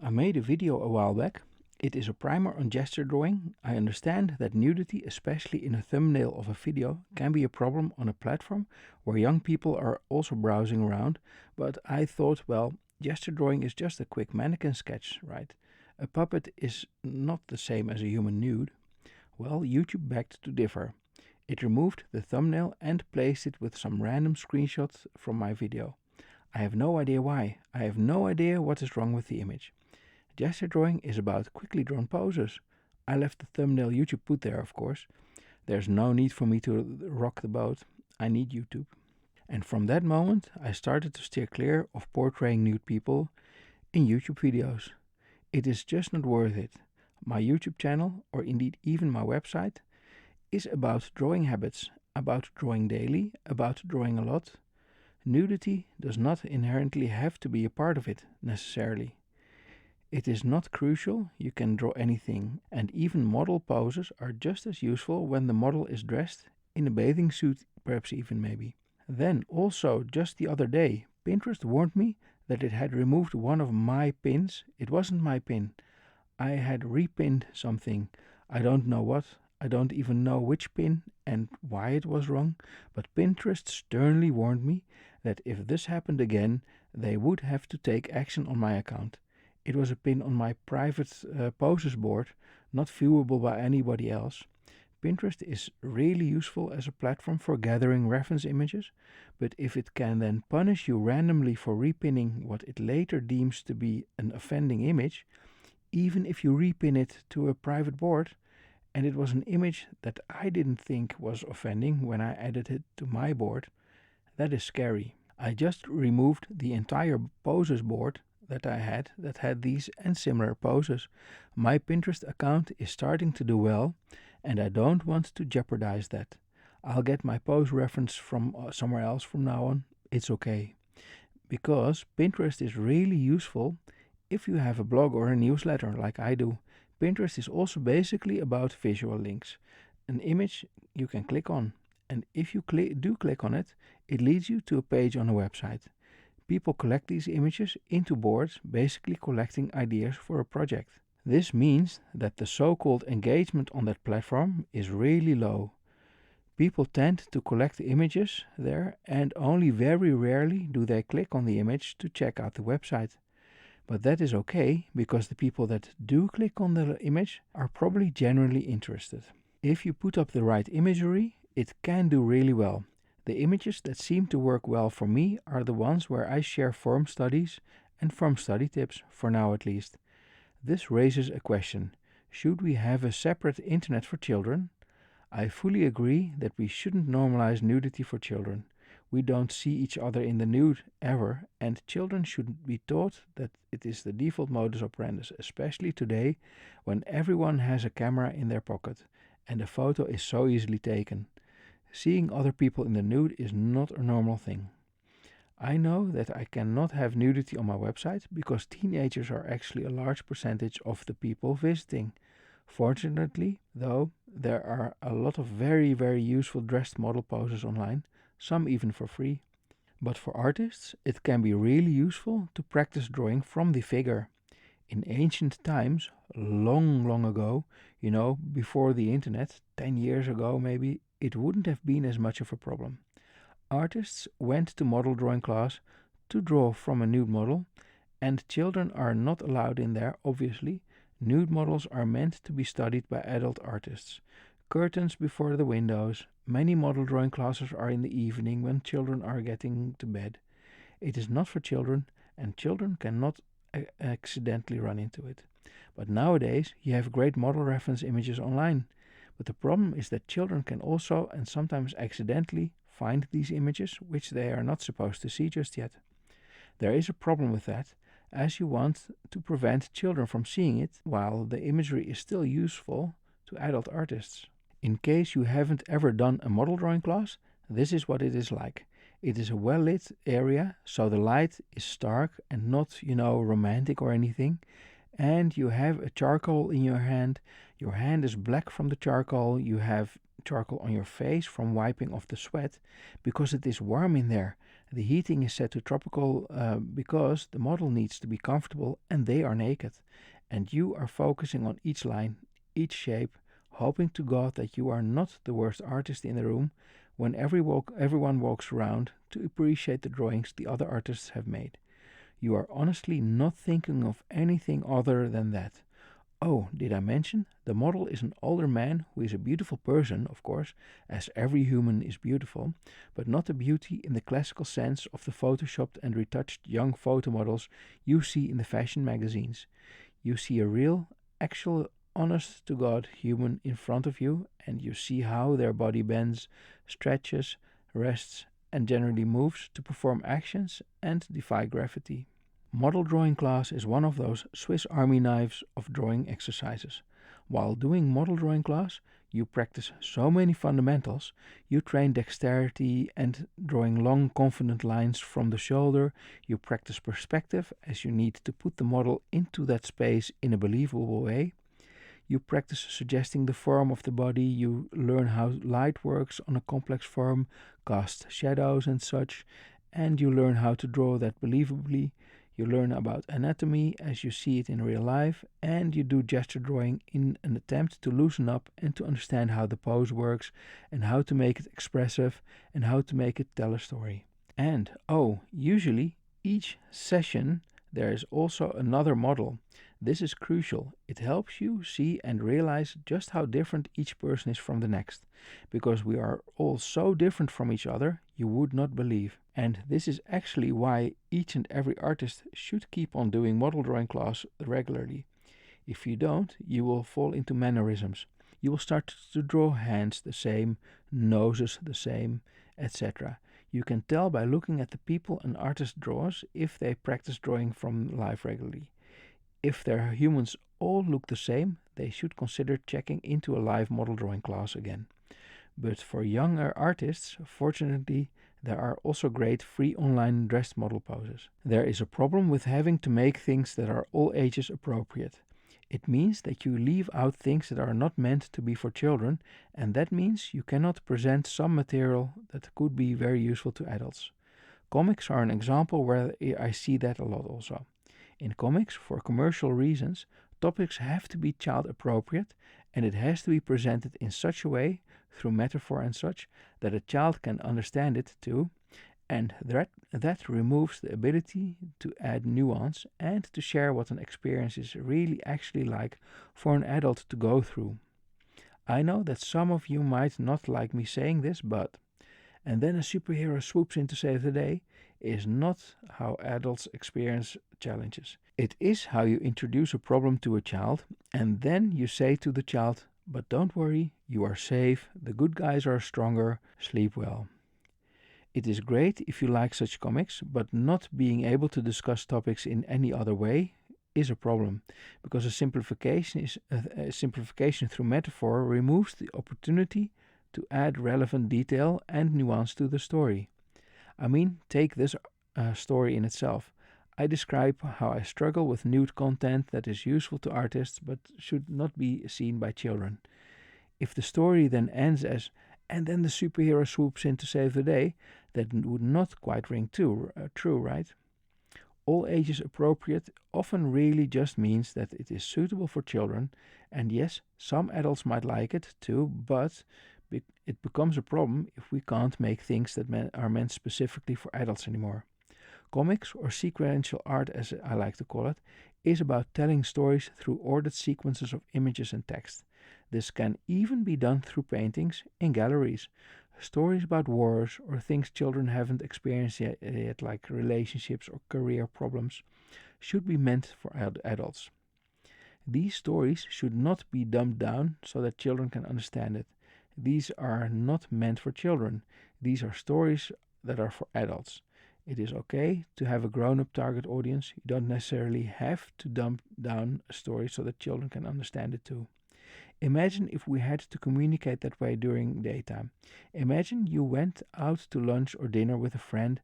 I made a video a while back. It is a primer on gesture drawing. I understand that nudity, especially in a thumbnail of a video, can be a problem on a platform where young people are also browsing around, but I thought, well, gesture drawing is just a quick mannequin sketch, right? A puppet is not the same as a human nude. Well, YouTube begged to differ. It removed the thumbnail and placed it with some random screenshots from my video. I have no idea why. I have no idea what is wrong with the image. Gesture drawing is about quickly drawn poses. I left the thumbnail YouTube put there, of course. There's no need for me to rock the boat. I need YouTube. And from that moment, I started to steer clear of portraying nude people in YouTube videos. It is just not worth it. My YouTube channel, or indeed even my website, is about drawing habits, about drawing daily, about drawing a lot. Nudity does not inherently have to be a part of it, necessarily. It is not crucial, you can draw anything, and even model poses are just as useful when the model is dressed in a bathing suit, perhaps even maybe. Then, also, just the other day, Pinterest warned me that it had removed one of my pins. It wasn't my pin. I had repinned something. I don't know what. I don't even know which pin and why it was wrong, but Pinterest sternly warned me that if this happened again, they would have to take action on my account. It was a pin on my private poses board, not viewable by anybody else. Pinterest is really useful as a platform for gathering reference images, but if it can then punish you randomly for repinning what it later deems to be an offending image, even if you repin it to a private board, and it was an image that I didn't think was offending when I added it to my board, that is scary. I just removed the entire poses board that I had that had these and similar poses. My Pinterest account is starting to do well, and I don't want to jeopardize that. I'll get my pose reference from somewhere else from now on. It's okay. Because Pinterest is really useful if you have a blog or a newsletter like I do. Pinterest is also basically about visual links, an image you can click on. And if you do click on it, it leads you to a page on a website. People collect these images into boards, basically collecting ideas for a project. This means that the so-called engagement on that platform is really low. People tend to collect the images there, and only very rarely do they click on the image to check out the website. But that is okay, because the people that do click on the image are probably genuinely interested. If you put up the right imagery, it can do really well. The images that seem to work well for me are the ones where I share form studies and form study tips, for now at least. This raises a question. Should we have a separate internet for children? I fully agree that we shouldn't normalize nudity for children. We don't see each other in the nude ever, and children should be taught that it is the default modus operandi, especially today when everyone has a camera in their pocket and a photo is so easily taken. Seeing other people in the nude is not a normal thing. I know that I cannot have nudity on my website because teenagers are actually a large percentage of the people visiting. Fortunately, though, there are a lot of very, very useful dressed model poses online, some even for free. But for artists, it can be really useful to practice drawing from the figure. In ancient times, long, long ago, before the internet, 10 years ago maybe, it wouldn't have been as much of a problem. Artists went to model drawing class to draw from a nude model, and children are not allowed in there, obviously. Nude models are meant to be studied by adult artists. Curtains before the windows. Many model drawing classes are in the evening when children are getting to bed. It is not for children, and children cannot accidentally run into it. But nowadays, you have great model reference images online. But the problem is that children can also, and sometimes accidentally, find these images which they are not supposed to see just yet. There is a problem with that, as you want to prevent children from seeing it while the imagery is still useful to adult artists. In case you haven't ever done a model drawing class, this is what it is like. It is a well-lit area, so the light is stark and not, romantic or anything. And you have a charcoal in your hand is black from the charcoal, you have charcoal on your face from wiping off the sweat, because it is warm in there. The heating is set to tropical because the model needs to be comfortable and they are naked. And you are focusing on each line, each shape, hoping to God that you are not the worst artist in the room when everyone walks around to appreciate the drawings the other artists have made. You are honestly not thinking of anything other than that. Oh, did I mention? The model is an older man who is a beautiful person, of course, as every human is beautiful, but not a beauty in the classical sense of the photoshopped and retouched young photo models you see in the fashion magazines. You see a real, actual, honest to God human in front of you, and you see how their body bends, stretches, rests, and generally moves to perform actions and defy gravity. Model drawing class is one of those Swiss Army knives of drawing exercises. While doing model drawing class, you practice so many fundamentals. You train dexterity and drawing long, confident lines from the shoulder. You practice perspective as you need to put the model into that space in a believable way. You practice suggesting the form of the body. You learn how light works on a complex form, cast shadows and such, and you learn how to draw that believably. You learn about anatomy as you see it in real life, and you do gesture drawing in an attempt to loosen up and to understand how the pose works, and how to make it expressive, and how to make it tell a story. And, oh, usually each session there is also another model. This is crucial. It helps you see and realize just how different each person is from the next. Because we are all so different from each other, you would not believe. And this is actually why each and every artist should keep on doing model drawing class regularly. If you don't, you will fall into mannerisms. You will start to draw hands the same, noses the same, etc. You can tell by looking at the people an artist draws if they practice drawing from life regularly. If their humans all look the same, they should consider checking into a live model drawing class again. But for younger artists, fortunately, there are also great free online dressed model poses. There is a problem with having to make things that are all ages appropriate. It means that you leave out things that are not meant to be for children, and that means you cannot present some material that could be very useful to adults. Comics are an example where I see that a lot also. In comics, for commercial reasons, topics have to be child appropriate, and it has to be presented in such a way, through metaphor and such, that a child can understand it too, and that removes the ability to add nuance and to share what an experience is really actually like for an adult to go through. I know that some of you might not like me saying this, but and then a superhero swoops in to save the day is not how adults experience challenges. It is how you introduce a problem to a child and then you say to the child, but don't worry, you are safe, the good guys are stronger, sleep well. It is great if you like such comics, but not being able to discuss topics in any other way is a problem, because a simplification through metaphor removes the opportunity to add relevant detail and nuance to the story. I mean, take this story in itself. I describe how I struggle with nude content that is useful to artists but should not be seen by children. If the story then ends as, and then the superhero swoops in to save the day, that would not quite ring true, right? All ages appropriate often really just means that it is suitable for children, and yes, some adults might like it too, but it becomes a problem if we can't make things that are meant specifically for adults anymore. Comics, or sequential art as I like to call it, is about telling stories through ordered sequences of images and text. This can even be done through paintings in galleries. Stories about wars or things children haven't experienced yet, like relationships or career problems, should be meant for adults. These stories should not be dumbed down so that children can understand it. These are not meant for children. These are stories that are for adults. It is okay to have a grown-up target audience. You don't necessarily have to dumb down a story so that children can understand it too. Imagine if we had to communicate that way during daytime. Imagine you went out to lunch or dinner with a friend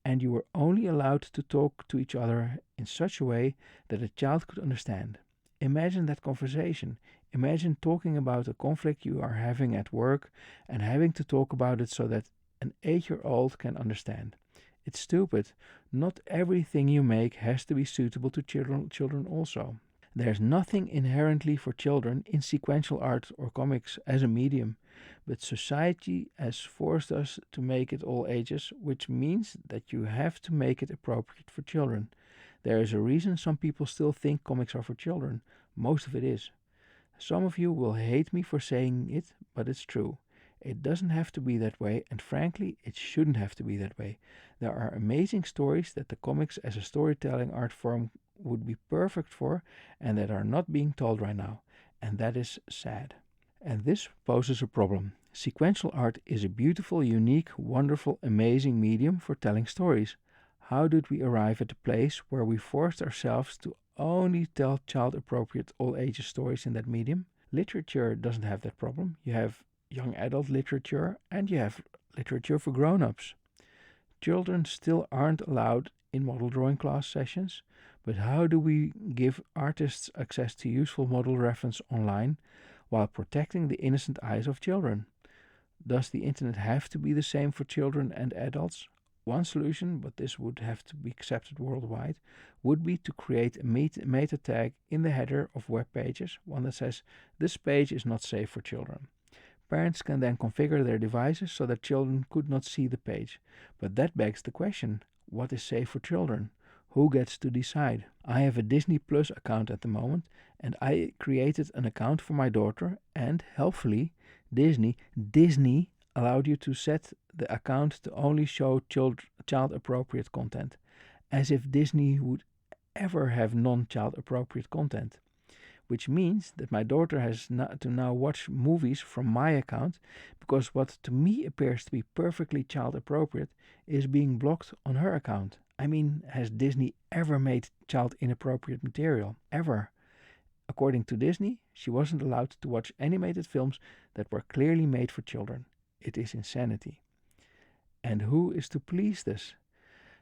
and you were only allowed to talk to each other in such a way that a child could understand. Imagine that conversation. Imagine talking about a conflict you are having at work and having to talk about it so that an 8-year-old can understand. It's stupid. Not everything you make has to be suitable to children also. There's nothing inherently for children in sequential art or comics as a medium, but society has forced us to make it all ages, which means that you have to make it appropriate for children. There is a reason some people still think comics are for children. Most of it is. Some of you will hate me for saying it, but it's true. It doesn't have to be that way, and frankly, it shouldn't have to be that way. There are amazing stories that the comics as a storytelling art form would be perfect for and that are not being told right now, and that is sad. And this poses a problem. Sequential art is a beautiful, unique, wonderful, amazing medium for telling stories. How did we arrive at a place where we forced ourselves to only tell child appropriate all ages stories in that medium? Literature doesn't have that problem. You have young adult literature and you have literature for grown ups. Children still aren't allowed in model drawing class sessions, but how do we give artists access to useful model reference online while protecting the innocent eyes of children? Does the internet have to be the same for children and adults? One solution, but this would have to be accepted worldwide, would be to create a meta tag in the header of web pages, one that says, "This page is not safe for children." Parents can then configure their devices so that children could not see the page. But that begs the question, what is safe for children? Who gets to decide? I have a Disney Plus account at the moment, and I created an account for my daughter, and helpfully, Disney allowed you to set the account to only show child appropriate content, as if Disney would ever have non-child appropriate content, which means that my daughter has to now watch movies from my account because what to me appears to be perfectly child appropriate is being blocked on her account. I mean, has Disney ever made child inappropriate material? Ever? According to Disney, she wasn't allowed to watch animated films that were clearly made for children. It is insanity. And who is to police this?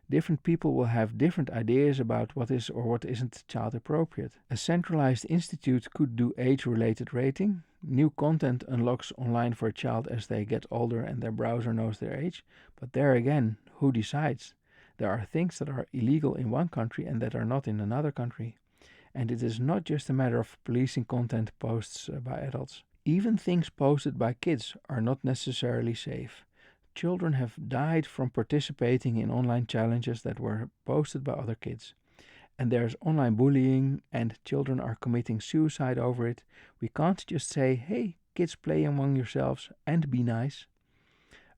Different people will have different ideas about what is or what isn't child appropriate. A centralized institute could do age related rating. New content unlocks online for a child as they get older and their browser knows their age. But there again, who decides? There are things that are illegal in one country and that are not in another country. And it is not just a matter of policing content posts by adults. Even things posted by kids are not necessarily safe. Children have died from participating in online challenges that were posted by other kids. And there's online bullying, and children are committing suicide over it. We can't just say, hey, kids, play among yourselves and be nice.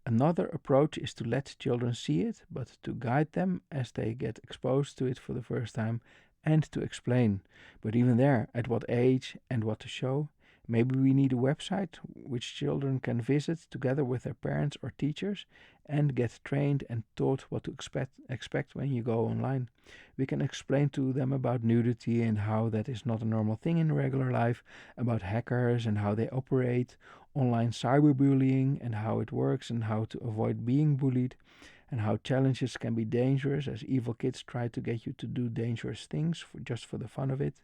Another approach is to let children see it, but to guide them as they get exposed to it for the first time and to explain. But even there, at what age and what to show? Maybe we need a website which children can visit together with their parents or teachers and get trained and taught what to expect when you go online. We can explain to them about nudity and how that is not a normal thing in regular life, about hackers and how they operate, online cyberbullying and how it works and how to avoid being bullied, and how challenges can be dangerous as evil kids try to get you to do dangerous things just for the fun of it.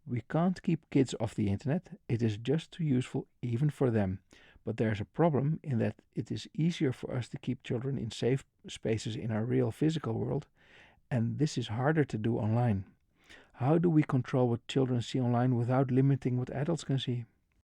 We can't keep kids off the internet, it is just too useful even for them. But there's a problem in that it is easier for us to keep children in safe spaces in our real physical world, and this is harder to do online. How do we control what children see online without limiting what adults can see?